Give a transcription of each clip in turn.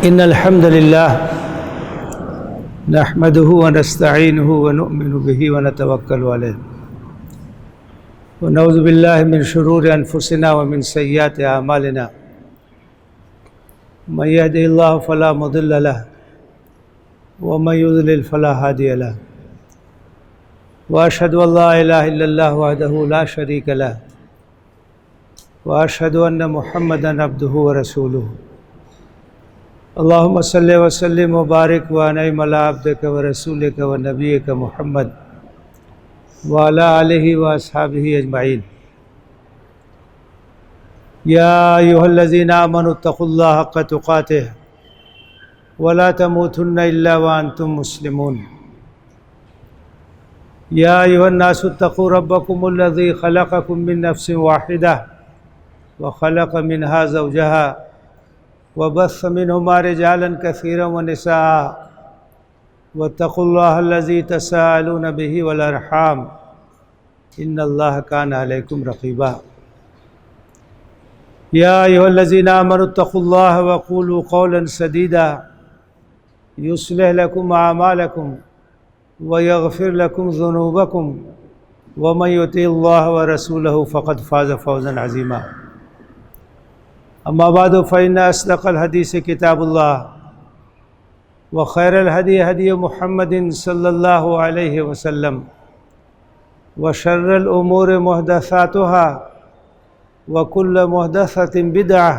إن الحمد لله نحمده ونستعينه ونؤمن به ونتوكل عليه ونعوذ بالله من شرور أنفسنا ومن سيئات أعمالنا من يهده الله فلا مضل له ومن يضلل فلا هادي له وأشهد أن لا إله إلا الله وحده لا شريك له وأشهد أن محمدا عبده ورسوله اللهم صل وسلم وبارك وانعم على عبدك ورسولك ونبيك محمد وعلى آله وأصحابه أجمعين يا أيها الذين آمنوا اتقوا الله حق تقاته ولا تموتن إلا وأنتم مسلمون يا أيها الناس اتقوا ربكم الذي خلقكم من نفس واحدة وخلق منها زوجها وبث منهما رجالا كثيرا ونساء واتقوا الله الذي تساءلون به والأرحام إن الله كان عليكم رقيبا يا أيها الذين آمنوا اتقوا الله وقولوا قولا سديدا يصلح لكم أعمالكم ويغفر لكم ذنوبكم ومن يطع الله ورسوله فقد فاز فوزا عظيما أما بعد فإن أصدق الحديث كتاب الله وخير الهدي هدي محمد صلى الله عليه وسلم وشر الأمور محدثاتها وكل محدثة بدعة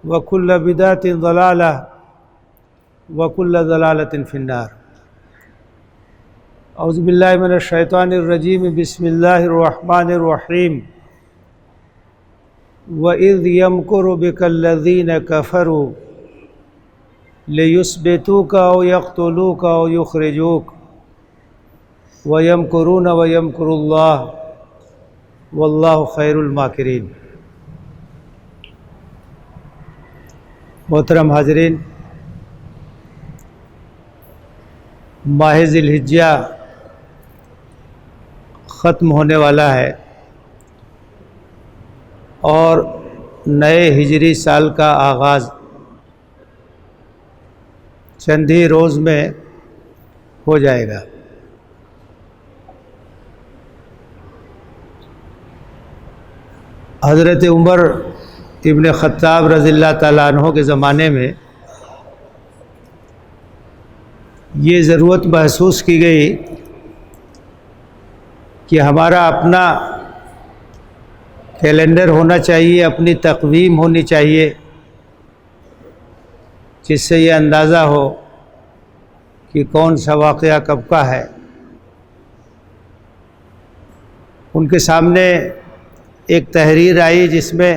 وكل بدعة ضلالة وكل ضلالة في النار أعوذ بالله من الشيطان الرجيم بسم الله الرحمن الرحيم وَإِذْ يَمْكُرُ بِكَ الَّذِينَ كَفَرُوا لِيُثْبِتُوكَ أَوْ يَقْتُلُوكَ أَوْ يُخْرِجُوكَ وَيَمْكُرُونَ وَيَمْكُرُ اللَّهُ وَاللَّهُ خَيْرُ الْمَاكِرِينَ۔ محترم حاضرین، ماہ ذی الحجہ ختم ہونے والا ہے اور نئے ہجری سال کا آغاز چند ہی روز میں ہو جائے گا۔ حضرت عمر ابن خطاب رضی اللہ تعالیٰ عنہ کے زمانے میں یہ ضرورت محسوس کی گئی کہ ہمارا اپنا کیلنڈر ہونا چاہیے، اپنی تقویم ہونی چاہیے، جس سے یہ اندازہ ہو کہ کون سا واقعہ کب کا ہے۔ ان کے سامنے ایک تحریر آئی جس میں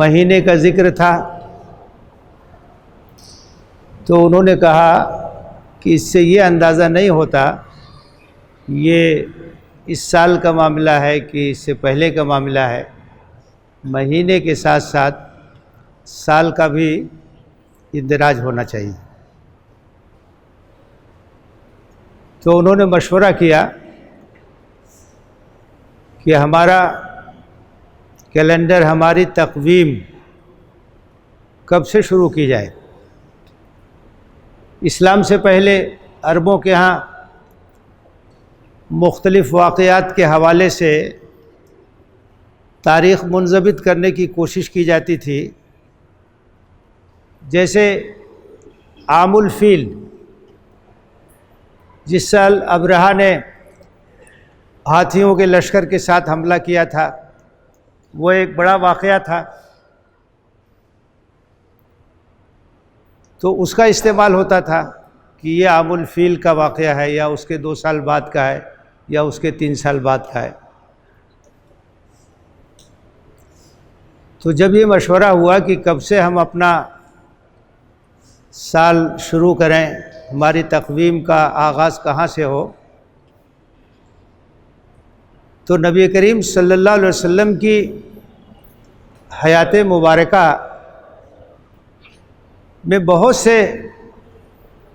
مہینے کا ذکر تھا، تو انہوں نے کہا کہ اس سے یہ اندازہ نہیں ہوتا یہ اس سال کا معاملہ ہے کہ اس سے پہلے کا معاملہ ہے، مہینے کے ساتھ ساتھ سال کا بھی اندراج ہونا چاہیے۔ تو انہوں نے مشورہ کیا کہ ہمارا کیلنڈر، ہماری تقویم کب سے شروع کی جائے۔ اسلام سے پہلے عربوں کے ہاں مختلف واقعات کے حوالے سے تاریخ منضبط کرنے کی کوشش کی جاتی تھی، جیسے عام الفیل، جس سال ابرہہ نے ہاتھیوں کے لشکر کے ساتھ حملہ کیا تھا، وہ ایک بڑا واقعہ تھا، تو اس کا استعمال ہوتا تھا کہ یہ عام الفیل کا واقعہ ہے، یا اس کے 2 سال بعد کا ہے، یا اس کے 3 سال بعد کا ہے۔ تو جب یہ مشورہ ہوا کہ کب سے ہم اپنا سال شروع کریں، ہماری تقویم کا آغاز کہاں سے ہو، تو نبی کریم صلی اللہ علیہ وسلم کی حیات مبارکہ میں بہت سے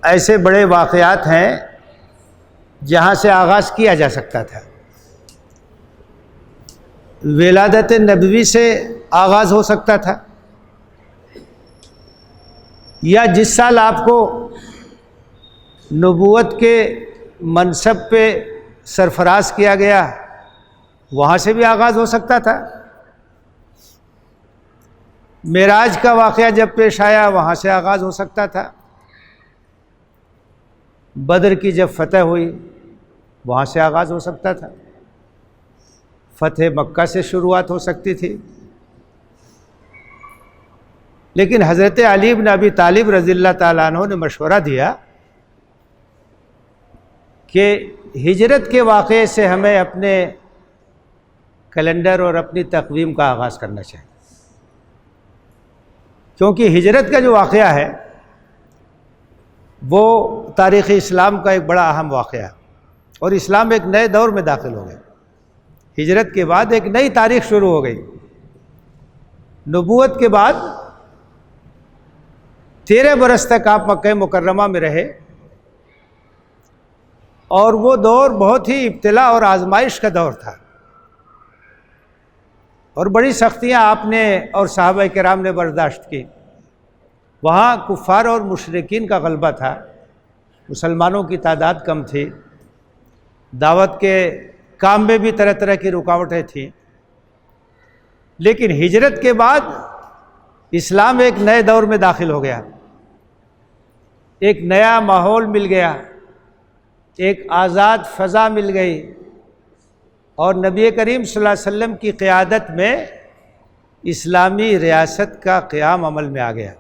ایسے بڑے واقعات ہیں جہاں سے آغاز کیا جا سکتا تھا۔ ولادت نبوی سے آغاز ہو سکتا تھا، یا جس سال آپ کو نبوت کے منصب پہ سرفراز کیا گیا وہاں سے بھی آغاز ہو سکتا تھا۔ معراج کا واقعہ جب پیش آیا وہاں سے آغاز ہو سکتا تھا۔ بدر کی جب فتح ہوئی وہاں سے آغاز ہو سکتا تھا۔ فتح مکہ سے شروعات ہو سکتی تھی، لیکن حضرت علی بن ابی طالب رضی اللہ تعالیٰ عنہ نے مشورہ دیا کہ ہجرت کے واقعے سے ہمیں اپنے کیلنڈر اور اپنی تقویم کا آغاز کرنا چاہیے، کیونکہ ہجرت کا جو واقعہ ہے وہ تاریخ اسلام کا ایک بڑا اہم واقعہ ہے، اور اسلام ایک نئے دور میں داخل ہو گیا۔ ہجرت کے بعد ایک نئی تاریخ شروع ہو گئی۔ نبوت کے بعد 13 برس تک آپ مکہ مکرمہ میں رہے، اور وہ دور بہت ہی ابتلا اور آزمائش کا دور تھا، اور بڑی سختیاں آپ نے اور صحابہ کرام نے برداشت کی۔ وہاں کفار اور مشرکین کا غلبہ تھا، مسلمانوں کی تعداد کم تھی، دعوت کے کام میں بھی طرح طرح کی رکاوٹیں تھیں، لیکن ہجرت کے بعد اسلام ایک نئے دور میں داخل ہو گیا، ایک نیا ماحول مل گیا، ایک آزاد فضا مل گئی، اور نبی کریم صلی اللہ علیہ وسلم کی قیادت میں اسلامی ریاست کا قیام عمل میں آ گیا،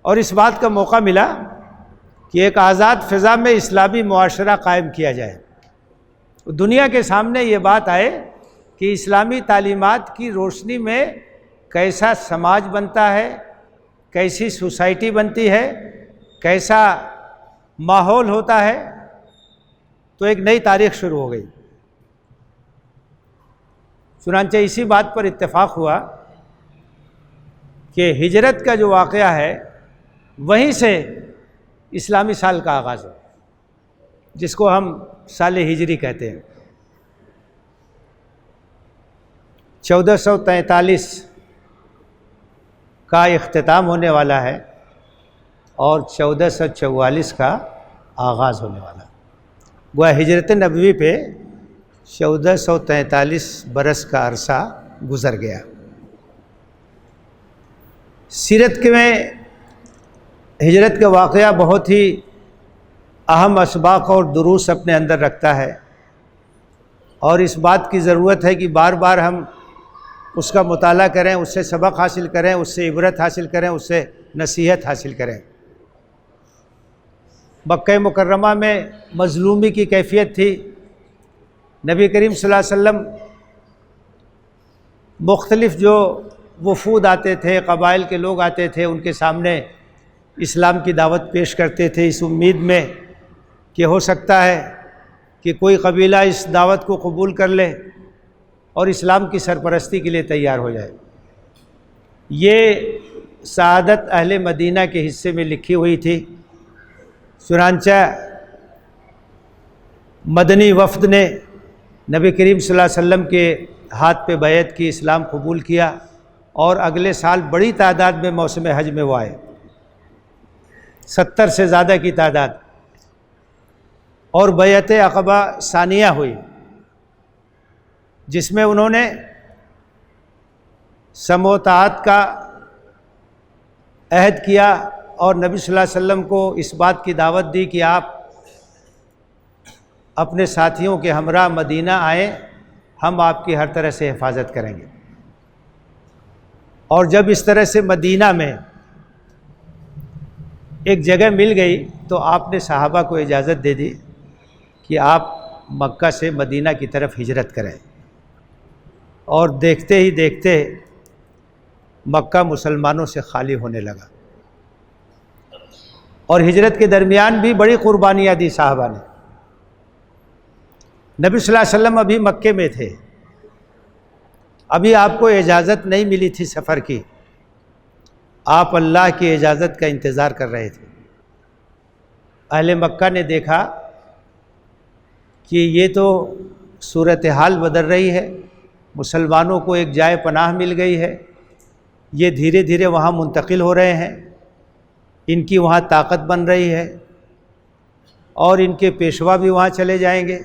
اور اس بات کا موقع ملا کہ ایک آزاد فضا میں اسلامی معاشرہ قائم کیا جائے، دنیا کے سامنے یہ بات آئے کہ اسلامی تعلیمات کی روشنی میں کیسا سماج بنتا ہے، کیسی سوسائٹی بنتی ہے، کیسا ماحول ہوتا ہے۔ تو ایک نئی تاریخ شروع ہو گئی۔ چنانچہ اسی بات پر اتفاق ہوا کہ ہجرت کا جو واقعہ ہے وہیں سے اسلامی سال کا آغاز ہو، جس کو ہم سال ہجری کہتے ہیں۔ 1443 کا اختتام ہونے والا ہے، اور 1444 کا آغاز ہونے والا ہے۔ گویا ہجرت نبوی پہ 1443 برس کا عرصہ گزر گیا۔ سیرت میں ہجرت کا واقعہ بہت ہی اہم اسباق اور دروس اپنے اندر رکھتا ہے، اور اس بات کی ضرورت ہے کہ بار بار ہم اس کا مطالعہ کریں، اس سے سبق حاصل کریں، اس سے عبرت حاصل کریں، اس سے نصیحت حاصل کریں۔ مکہ مکرمہ میں مظلومی کی کیفیت تھی۔ نبی کریم صلی اللہ علیہ وسلم مختلف جو وفود آتے تھے، قبائل کے لوگ آتے تھے، ان کے سامنے اسلام کی دعوت پیش کرتے تھے، اس امید میں کہ ہو سکتا ہے کہ کوئی قبیلہ اس دعوت کو قبول کر لے اور اسلام کی سرپرستی کے لیے تیار ہو جائے۔ یہ سعادت اہل مدینہ کے حصے میں لکھی ہوئی تھی۔ چنانچہ مدنی وفد نے نبی کریم صلی اللہ علیہ وسلم کے ہاتھ پہ بیعت کی، اسلام قبول کیا، اور اگلے سال بڑی تعداد میں موسم حج میں وہ آئے، 70 سے زیادہ کی تعداد، اور بیعت عقبہ ثانیہ ہوئی، جس میں انہوں نے سموطاعت کا عہد کیا، اور نبی صلی اللہ علیہ وسلم کو اس بات کی دعوت دی کہ آپ اپنے ساتھیوں کے ہمراہ مدینہ آئیں، ہم آپ کی ہر طرح سے حفاظت کریں گے۔ اور جب اس طرح سے مدینہ میں ایک جگہ مل گئی تو آپ نے صحابہ کو اجازت دے دی کہ آپ مکہ سے مدینہ کی طرف ہجرت کریں، اور دیکھتے ہی دیکھتے مکہ مسلمانوں سے خالی ہونے لگا، اور ہجرت کے درمیان بھی بڑی قربانیاں دی صحابہ نے۔ نبی صلی اللہ علیہ وسلم ابھی مکے میں تھے، ابھی آپ کو اجازت نہیں ملی تھی سفر کی، آپ اللہ کی اجازت کا انتظار کر رہے تھے۔ اہل مکہ نے دیکھا کہ یہ تو صورتحال بدل رہی ہے، مسلمانوں کو ایک جائے پناہ مل گئی ہے، یہ دھیرے دھیرے وہاں منتقل ہو رہے ہیں، ان کی وہاں طاقت بن رہی ہے اور ان کے پیشوا بھی وہاں چلے جائیں گے،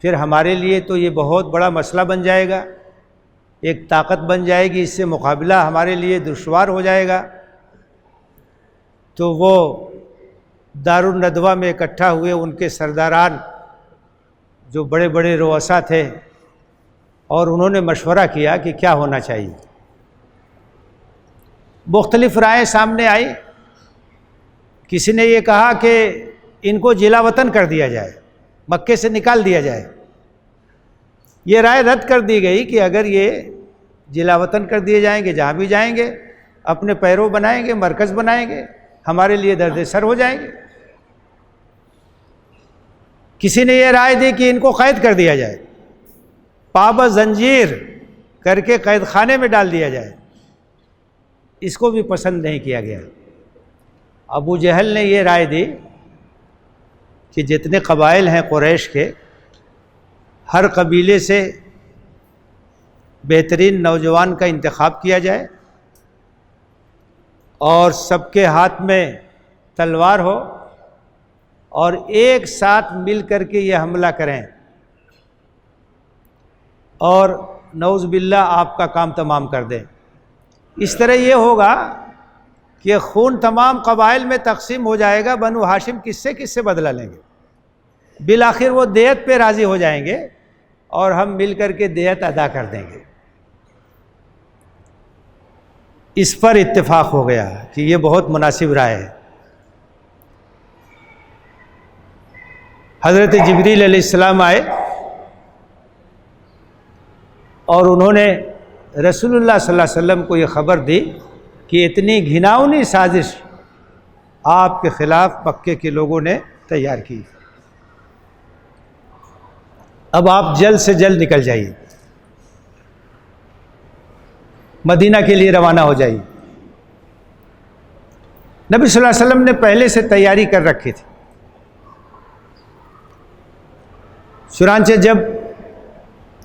پھر ہمارے لیے تو یہ بہت بڑا مسئلہ بن جائے گا، ایک طاقت بن جائے گی، اس سے مقابلہ ہمارے لیے دشوار ہو جائے گا۔ تو وہ دارالندوہ میں اکٹھا ہوئے ان کے سرداران جو بڑے بڑے رؤسا تھے، اور انہوں نے مشورہ کیا کہ کیا ہونا چاہیے۔ مختلف رائے سامنے آئی۔ کسی نے یہ کہا کہ ان کو جلا وطن کر دیا جائے، مکے سے نکال دیا جائے۔ یہ رائے رد کر دی گئی کہ اگر یہ جلا وطن کر دیے جائیں گے، جہاں بھی جائیں گے اپنے پیرو بنائیں گے، مرکز بنائیں گے، ہمارے لیے درد سر ہو جائیں گے۔ کسی نے یہ رائے دی کہ ان کو قید کر دیا جائے، پابند زنجیر کر کے قید خانے میں ڈال دیا جائے۔ اس کو بھی پسند نہیں کیا گیا۔ ابو جہل نے یہ رائے دی کہ جتنے قبائل ہیں قریش کے، ہر قبیلے سے بہترین نوجوان کا انتخاب کیا جائے اور سب کے ہاتھ میں تلوار ہو اور ایک ساتھ مل کر کے یہ حملہ کریں، اور نعوذ باللہ آپ کا کام تمام کر دیں۔ اس طرح یہ ہوگا کہ خون تمام قبائل میں تقسیم ہو جائے گا، بنو ہاشم کس سے بدلہ لیں گے، بالآخر وہ دیت پہ راضی ہو جائیں گے اور ہم مل کر کے دیت ادا کر دیں گے۔ اس پر اتفاق ہو گیا کہ یہ بہت مناسب رائے ہے۔ حضرت جبریل علیہ السلام آئے اور انہوں نے رسول اللہ صلی اللہ علیہ وسلم کو یہ خبر دی کہ اتنی گھناؤنی سازش آپ کے خلاف مکے کے لوگوں نے تیار کی، اب آپ جلد سے جلد نکل جائیے، مدینہ کے لیے روانہ ہو جائیے۔ نبی صلی اللہ علیہ وسلم نے پہلے سے تیاری کر رکھی تھی۔ چنانچہ جب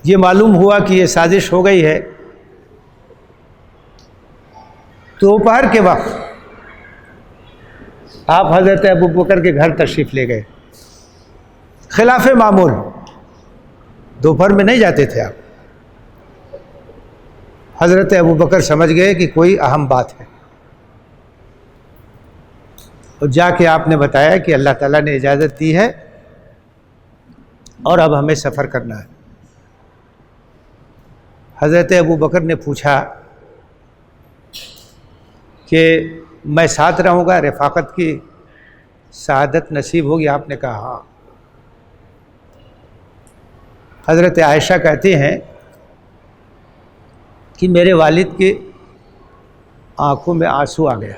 یہ معلوم ہوا کہ یہ سازش ہو گئی ہے، دوپہر کے وقت آپ حضرت ابوبکر کے گھر تشریف لے گئے۔ خلاف معمول، دوپہر میں نہیں جاتے تھے آپ۔ حضرت ابوبکر سمجھ گئے کہ کوئی اہم بات ہے، اور جا کے آپ نے بتایا کہ اللہ تعالیٰ نے اجازت دی ہے اور اب ہمیں سفر کرنا ہے۔ حضرت ابوبکر نے پوچھا کہ میں ساتھ رہوں گا، رفاقت کی سعادت نصیب ہوگی؟ آپ نے کہا ہاں۔ حضرت عائشہ کہتی ہیں کہ میرے والد کی آنکھوں میں آنسو آ گیا،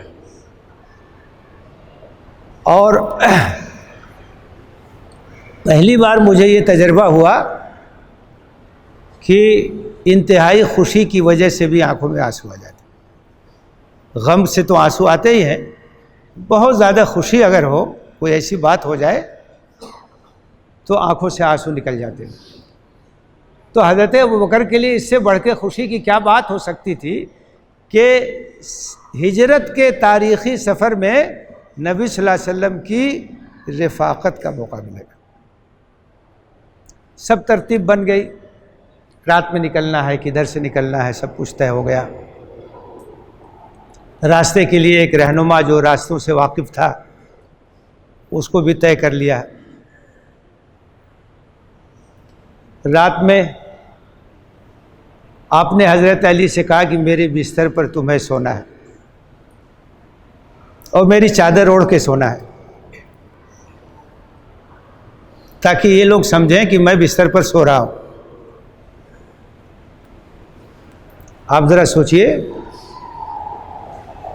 اور پہلی بار مجھے یہ تجربہ ہوا کہ انتہائی خوشی کی وجہ سے بھی آنکھوں میں آنسو آ جاتے۔ غم سے تو آنسو آتے ہی ہیں، بہت زیادہ خوشی اگر ہو، کوئی ایسی بات ہو جائے تو آنکھوں سے آنسو نکل جاتے ہیں۔ تو حضرت ابوبکر کے لیے اس سے بڑھ کے خوشی کی کیا بات ہو سکتی تھی کہ ہجرت کے تاریخی سفر میں نبی صلی اللہ علیہ وسلم کی رفاقت کا موقع ملے گا۔ سب ترتیب بن گئی، رات میں نکلنا ہے، کدھر سے نکلنا ہے، سب کچھ طے ہو گیا۔ راستے کے لیے ایک رہنما جو راستوں سے واقف تھا اس کو بھی طے کر لیا۔ رات میں آپ نے حضرت علی سے کہا کہ میرے بستر پر تمہیں سونا ہے اور میری چادر اوڑھ کے سونا ہے، تاکہ یہ لوگ سمجھیں کہ میں بستر پر سو رہا ہوں۔ آپ ذرا سوچئے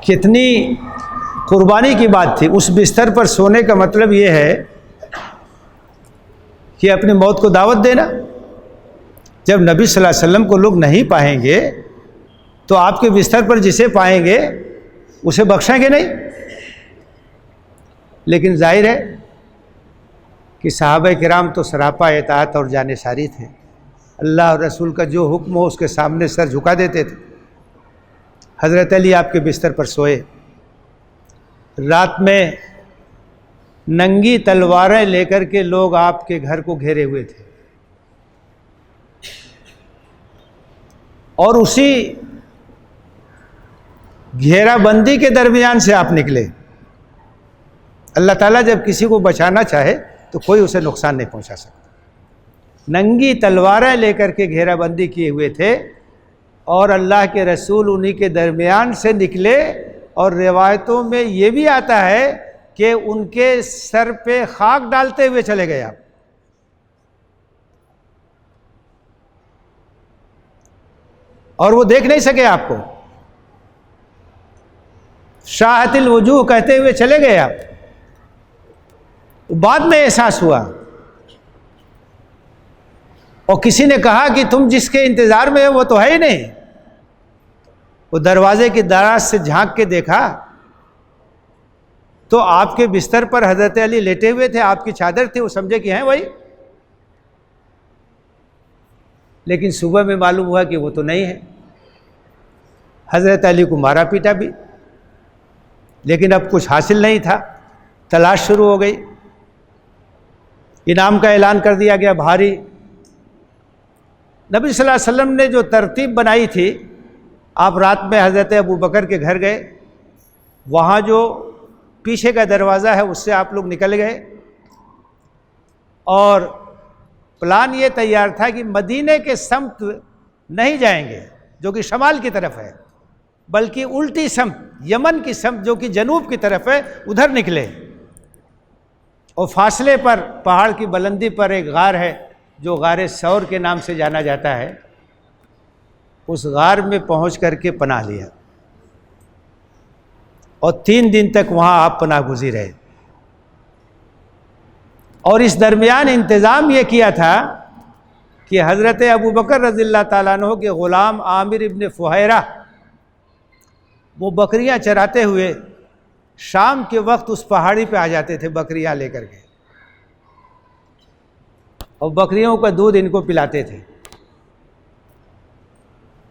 کتنی قربانی کی بات تھی۔ اس بستر پر سونے کا مطلب یہ ہے کہ اپنی موت کو دعوت دینا۔ جب نبی صلی اللہ علیہ وسلم کو لوگ نہیں پائیں گے تو آپ کے بستر پر جسے پائیں گے اسے بخشیں گے نہیں۔ لیکن ظاہر ہے کہ صحابہ کرام تو سراپا اطاعت اور جانثاری تھے، اللہ اور رسول کا جو حکم ہو اس کے سامنے سر جھکا دیتے تھے۔ حضرت علی آپ کے بستر پر سوئے، رات میں ننگی تلواریں لے کر کے لوگ آپ کے گھر کو گھیرے ہوئے تھے، اور اسی گھیرا بندی کے درمیان سے آپ نکلے۔ اللہ تعالیٰ جب کسی کو بچانا چاہے تو کوئی اسے نقصان نہیں پہنچا سکتا۔ ننگی تلواریں لے کر کے گھیرا بندی کیے ہوئے تھے، اور اللہ کے رسول انہی کے درمیان سے نکلے، اور روایتوں میں یہ بھی آتا ہے کہ ان کے سر پہ خاک ڈالتے ہوئے چلے گئے آپ۔ اور وہ دیکھ نہیں سکے آپ کو، شاہت الوجوہ کہتے ہوئے چلے گئے آپ۔ بعد میں احساس ہوا، اور کسی نے کہا کہ تم جس کے انتظار میں ہو وہ تو ہے ہی نہیں۔ وہ دروازے کی دراز سے جھانک کے دیکھا تو آپ کے بستر پر حضرت علی لیٹے ہوئے تھے، آپ کی چادر تھی، وہ سمجھے کہ ہیں وہی۔ لیکن صبح میں معلوم ہوا کہ وہ تو نہیں ہے۔ حضرت علی کو مارا پیٹا بھی، لیکن اب کچھ حاصل نہیں تھا، تلاش شروع ہو گئی۔ انعام کا اعلان کر دیا گیا بھاری۔ نبی صلی اللہ علیہ وسلم نے جو ترتیب بنائی تھی، آپ رات میں حضرت ابو بکر کے گھر گئے، وہاں جو پیچھے کا دروازہ ہے اس سے آپ لوگ نکل گئے، اور پلان یہ تیار تھا کہ مدینے کے سمت نہیں جائیں گے جو کہ شمال کی طرف ہے، بلکہ الٹی سمت یمن کی سمت جو کہ جنوب کی طرف ہے ادھر نکلے۔ اور فاصلے پر پہاڑ کی بلندی پر ایک غار ہے جو غار ثور کے نام سے جانا جاتا ہے، اس غار میں پہنچ کر کے پناہ لیا، اور 3 دن تک وہاں آپ پناہ گزیر رہے۔ اور اس درمیان انتظام یہ کیا تھا کہ حضرت ابو بکر رضی اللہ تعالیٰ عنہ کے غلام عامر ابن فہیرہ وہ بکریاں چراتے ہوئے شام کے وقت اس پہاڑی پہ آ جاتے تھے بکریاں لے کر کے، اور بکریوں کا دودھ ان کو پلاتے تھے۔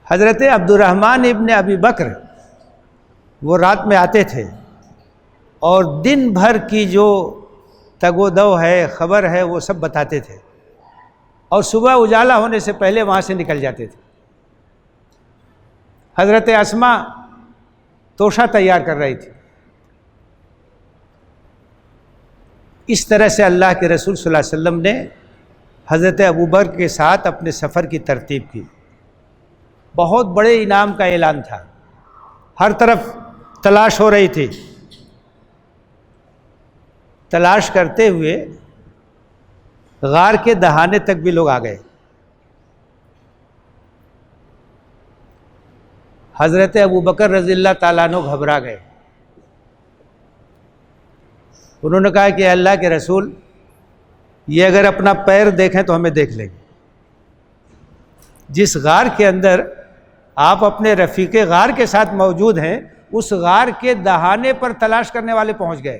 حضرت عبد الرحمن ابن ابی بکر وہ رات میں آتے تھے، اور دن بھر کی جو تگ و دو ہے، خبر ہے، وہ سب بتاتے تھے، اور صبح اجالا ہونے سے پہلے وہاں سے نکل جاتے تھے۔ حضرت اسما توشہ تیار کر رہی تھی۔ اس طرح سے اللہ کے رسول صلی اللہ علیہ وسلم نے حضرت ابوبکر کے ساتھ اپنے سفر کی ترتیب کی۔ بہت بڑے انعام کا اعلان تھا، ہر طرف تلاش ہو رہی تھی۔ تلاش کرتے ہوئے غار کے دہانے تک بھی لوگ آ گئے۔ حضرت ابوبکر رضی اللہ تعالیٰ عنہ گھبرا گئے۔ انہوں نے کہا کہ اللہ کے رسول، یہ اگر اپنا پیر دیکھیں تو ہمیں دیکھ لیں گے۔ جس غار کے اندر آپ اپنے رفیق غار کے ساتھ موجود ہیں، اس غار کے دہانے پر تلاش کرنے والے پہنچ گئے۔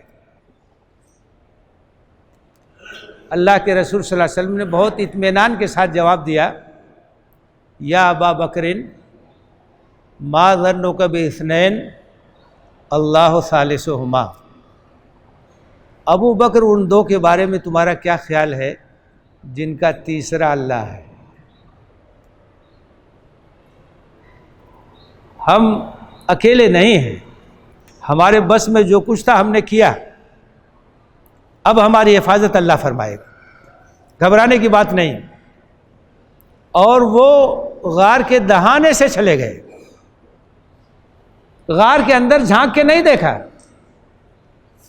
اللہ کے رسول صلی اللہ علیہ وسلم نے بہت اطمینان کے ساتھ جواب دیا، یا ابا بکرن ما ظنک باثنین اللہ ثالثہما۔ ابو بکر، ان دو کے بارے میں تمہارا کیا خیال ہے جن کا تیسرا اللہ ہے؟ ہم اکیلے نہیں ہیں، ہمارے بس میں جو کچھ تھا ہم نے کیا، اب ہماری حفاظت اللہ فرمائے گا، گھبرانے کی بات نہیں۔ اور وہ غار کے دہانے سے چلے گئے، غار کے اندر جھانک کے نہیں دیکھا،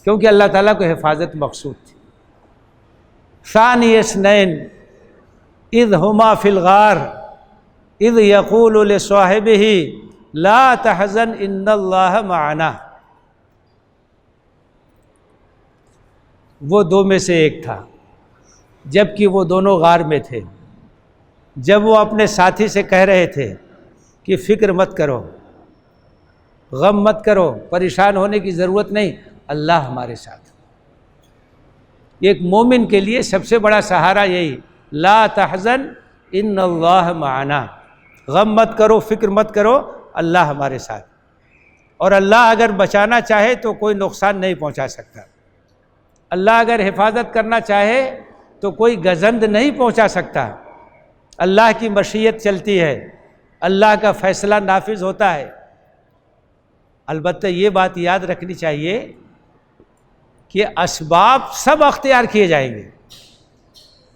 کیونکہ اللہ تعالیٰ کو حفاظت مقصود تھی۔ ثانی اثنین اذ ہما فی الغار اذ یقول لصاحبہ لا تحزن ان اللہ معنا۔ وہ دو میں سے ایک تھا، جبکہ وہ دونوں غار میں تھے۔ جب وہ اپنے ساتھی سے کہہ رہے تھے کہ فکر مت کرو، غم مت کرو، پریشان ہونے کی ضرورت نہیں، اللہ ہمارے ساتھ۔ ایک مومن کے لیے سب سے بڑا سہارا یہی، لا تحزن ان اللہ معنا، غم مت کرو، فکر مت کرو، اللہ ہمارے ساتھ۔ اور اللہ اگر بچانا چاہے تو کوئی نقصان نہیں پہنچا سکتا، اللہ اگر حفاظت کرنا چاہے تو کوئی گزند نہیں پہنچا سکتا۔ اللہ کی مشیت چلتی ہے، اللہ کا فیصلہ نافذ ہوتا ہے۔ البتہ یہ بات یاد رکھنی چاہیے کہ اسباب سب اختیار کیے جائیں گے،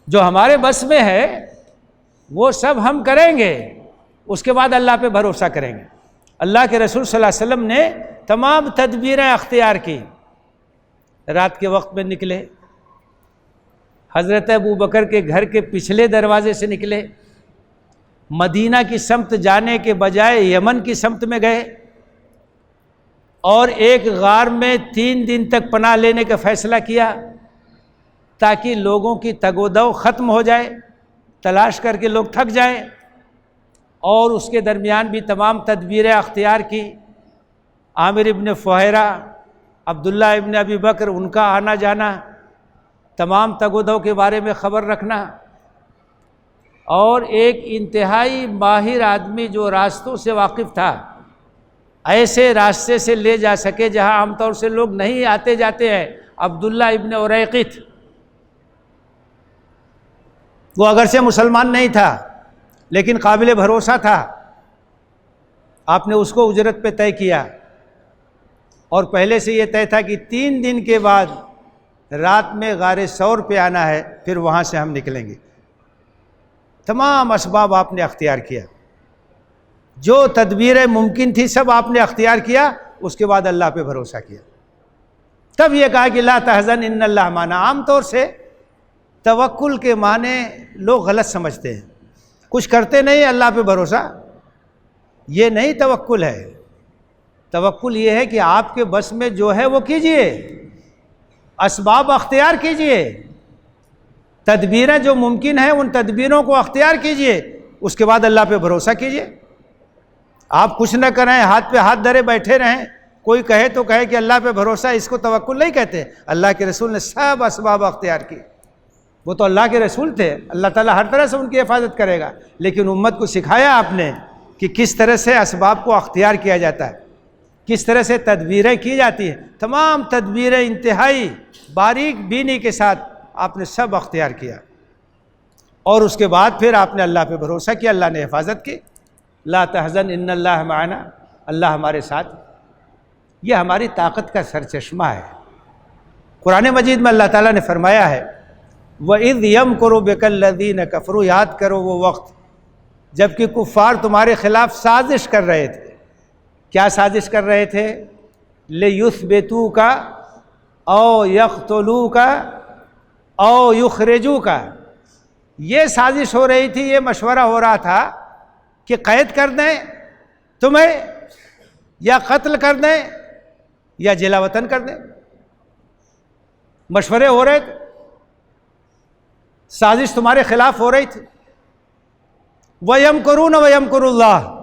جو ہمارے بس میں ہے وہ سب ہم کریں گے، اس کے بعد اللہ پہ بھروسہ کریں گے۔ اللہ کے رسول صلی اللہ علیہ وسلم نے تمام تدبیریں اختیار کی، رات کے وقت میں نکلے، حضرت ابو بکر کے گھر کے پچھلے دروازے سے نکلے، مدینہ کی سمت جانے کے بجائے یمن کی سمت میں گئے، اور ایک غار میں 3 دن تک پناہ لینے کا فیصلہ کیا تاکہ لوگوں کی تگ و دو ختم ہو جائے، تلاش کر کے لوگ تھک جائیں، اور اس کے درمیان بھی تمام تدبیریں اختیار کی۔ عامر ابن فہیرہ، عبداللہ ابن ابی بکر، ان کا آنا جانا، تمام تگ و دو کے بارے میں خبر رکھنا، اور ایک انتہائی ماہر آدمی جو راستوں سے واقف تھا، ایسے راستے سے لے جا سکے جہاں عام طور سے لوگ نہیں آتے جاتے ہیں، عبداللہ ابن اریقط، وہ اگرچہ مسلمان نہیں تھا لیکن قابل بھروسہ تھا، آپ نے اس کو اجرت پہ طے کیا، اور پہلے سے یہ طے تھا کہ 3 دن کے بعد رات میں غار ثور پہ آنا ہے، پھر وہاں سے ہم نکلیں گے۔ تمام اسباب آپ نے اختیار کیا، جو تدبیریں ممکن تھی سب آپ نے اختیار کیا، اس کے بعد اللہ پہ بھروسہ کیا۔ تب یہ کہا کہ لا تحزن ان اللہ معنا۔ عام طور سے توکل کے معنی لوگ غلط سمجھتے ہیں، کچھ کرتے نہیں اللہ پہ بھروسہ، یہ نہیں توکل ہے۔ توکل یہ ہے کہ آپ کے بس میں جو ہے وہ کیجئے، اسباب اختیار کیجئے، تدبیریں جو ممکن ہیں ان تدبیروں کو اختیار کیجئے، اس کے بعد اللہ پہ بھروسہ کیجئے۔ آپ کچھ نہ کریں، ہاتھ پہ ہاتھ دھرے بیٹھے رہیں، کوئی کہے تو کہے کہ اللہ پہ بھروسہ، اس کو توکل نہیں کہتے۔ اللہ کے رسول نے سب اسباب اختیار کی، وہ تو اللہ کے رسول تھے، اللہ تعالیٰ ہر طرح سے ان کی حفاظت کرے گا، لیکن امت کو سکھایا آپ نے کہ کس طرح سے اسباب کو اختیار کیا جاتا ہے، کس طرح سے تدبیریں کی جاتی ہیں۔ تمام تدبیریں انتہائی باریک بینی کے ساتھ آپ نے سب اختیار کیا، اور اس کے بعد پھر آپ نے اللہ پہ بھروسہ کیا، اللہ نے حفاظت کی۔ لا تحزن ان اللہ معنا، اللہ ہمارے ساتھ۔ یہ ہماری طاقت کا سرچشمہ ہے۔ قرآن مجید میں اللہ تعالیٰ نے فرمایا ہے وَإِذْ يَمْكُرُ بِكَ الَّذِينَ كَفَرُوا، یاد کرو وہ وقت جب کہ کفار تمہارے خلاف سازش کر رہے تھے۔ کیا سازش کر رہے تھے؟ لِيُثْبِتُوكَ أَوْ يَقْتُلُوكَ أَوْ يُخْرِجُوكَ۔ یہ سازش ہو رہی تھی، یہ مشورہ ہو رہا تھا کہ قید کر دیں تمہیں، یا قتل کر دیں، یا جلا وطن کر دیں۔ مشورے ہو رہے تھے، سازش تمہارے خلاف ہو رہی تھی۔ وَيَمْكُرُونَ وَيَمْكُرُ اللَّهُ،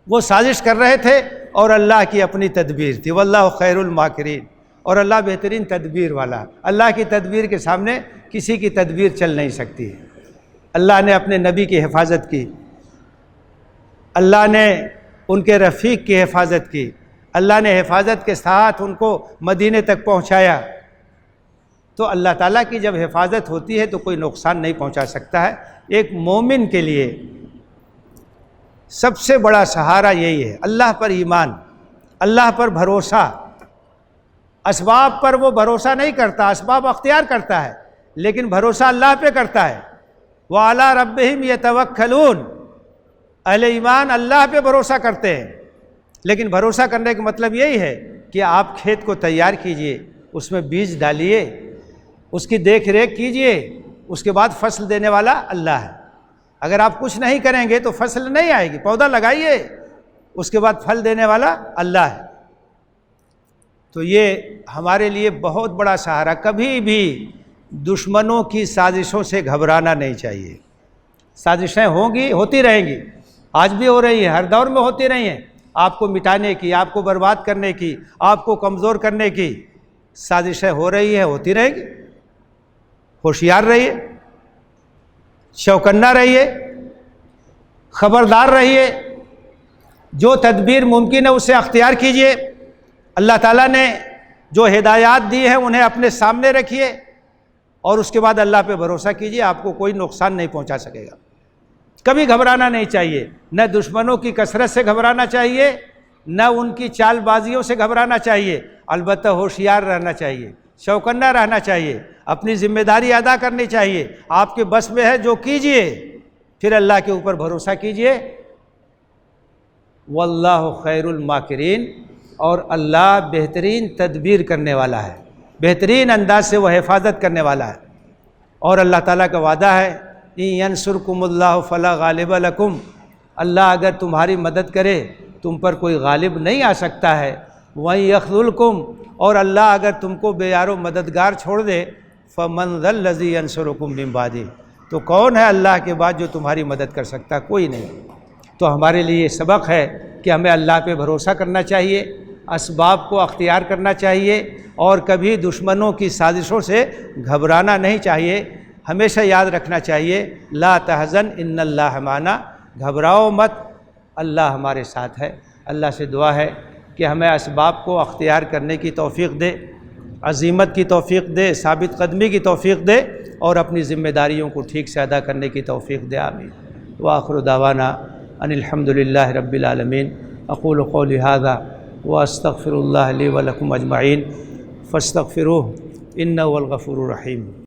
وہ سازش کر رہے تھے اور اللہ کی اپنی تدبیر تھی۔ وَاللَّهُ خَيْرُ الْمَاكِرِينَ، اور اللہ بہترین تدبیر والا۔ اللہ کی تدبیر کے سامنے کسی کی تدبیر چل نہیں سکتی ہے۔ اللہ نے اپنے نبی کی حفاظت کی، اللہ نے ان کے رفیق کی حفاظت کی، اللہ نے حفاظت کے ساتھ ان کو مدینے تک پہنچایا۔ تو اللہ تعالیٰ کی جب حفاظت ہوتی ہے تو کوئی نقصان نہیں پہنچا سکتا ہے۔ ایک مومن کے لیے سب سے بڑا سہارا یہی ہے، اللہ پر ایمان، اللہ پر بھروسہ۔ اسباب پر وہ بھروسہ نہیں کرتا، اسباب اختیار کرتا ہے، لیکن بھروسہ اللہ پہ کرتا ہے۔ وَعَلَىٰ رَبِّهِمْ يَتَوَكَّلُونَ، اہل ایمان اللہ پہ بھروسہ کرتے ہیں۔ لیکن بھروسہ کرنے کا مطلب یہی ہے کہ آپ کھیت کو تیار کیجئے، اس میں بیج ڈالیے، اس کی دیکھ ریکھ کیجئے، اس کے بعد فصل دینے والا اللہ ہے۔ اگر آپ کچھ نہیں کریں گے تو فصل نہیں آئے گی۔ پودا لگائیے، اس کے بعد پھل دینے والا اللہ ہے۔ تو یہ ہمارے لیے بہت بڑا سہارا۔ کبھی بھی دشمنوں کی سازشوں سے گھبرانا نہیں چاہیے۔ سازشیں ہوں گی، ہوتی رہیں گی، آج بھی ہو رہی ہیں، ہر دور میں ہوتی رہی ہیں۔ آپ کو مٹانے کی، آپ کو برباد کرنے کی، آپ کو کمزور کرنے کی سازشیں ہو رہی ہیں، ہوتی رہیں گی۔ ہوشیار رہیے، چوکنا رہیے، خبردار رہیے، جو تدبیر ممکن ہے اسے اختیار کیجئے، اللہ تعالیٰ نے جو ہدایات دی ہیں انہیں اپنے سامنے رکھیے، اور اس کے بعد اللہ پہ بھروسہ کیجئے، آپ کو کوئی نقصان نہیں پہنچا سکے گا۔ کبھی گھبرانا نہیں چاہیے، نہ دشمنوں کی کثرت سے گھبرانا چاہیے، نہ ان کی چال بازیوں سے گھبرانا چاہیے، البتہ ہوشیار رہنا چاہیے، چوکنا رہنا چاہیے، اپنی ذمہ داری ادا کرنی چاہیے، آپ کے بس میں ہے جو کیجئے، پھر اللہ کے اوپر بھروسہ کیجئے۔ واللہ خیر الماکرین، اور اللہ بہترین تدبیر کرنے والا ہے، بہترین انداز سے وہ حفاظت کرنے والا ہے۔ اور اللہ تعالیٰ کا وعدہ ہے ان ینصرکم اللہ فلا غالب لکم، اللہ اگر تمہاری مدد کرے تم پر کوئی غالب نہیں آ سکتا ہے۔ وَإِن يَخْذُلْكُمْ، اور اللہ اگر تم کو بے یار و مددگار چھوڑ دے، فَمَنْ ذَا الَّذِي يَنصُرُكُمْ مِنْ بَعْدِهِ، تو کون ہے اللہ کے بعد جو تمہاری مدد کر سکتا؟ کوئی نہیں۔ تو ہمارے لیے یہ سبق ہے کہ ہمیں اللہ پہ بھروسہ کرنا چاہیے، اسباب کو اختیار کرنا چاہیے، اور کبھی دشمنوں کی سازشوں سے گھبرانا نہیں چاہیے۔ ہمیشہ یاد رکھنا چاہیے لا تحزن ان اللہ معنا، گھبراؤ مت، اللہ ہمارے ساتھ ہے۔ اللہ سے دعا ہے کہ ہمیں اسباب کو اختیار کرنے کی توفیق دے، عزیمت کی توفیق دے، ثابت قدمی کی توفیق دے، اور اپنی ذمہ داریوں کو ٹھیک سے ادا کرنے کی توفیق دے۔ آمین۔ وآخر دعوانا ان الحمد للہ رب العالمین۔ اقول قولی ھذا واستغفر اللہ لی ولکم اجمعین فاستغفروہ انہ هو الغفور الرحیم۔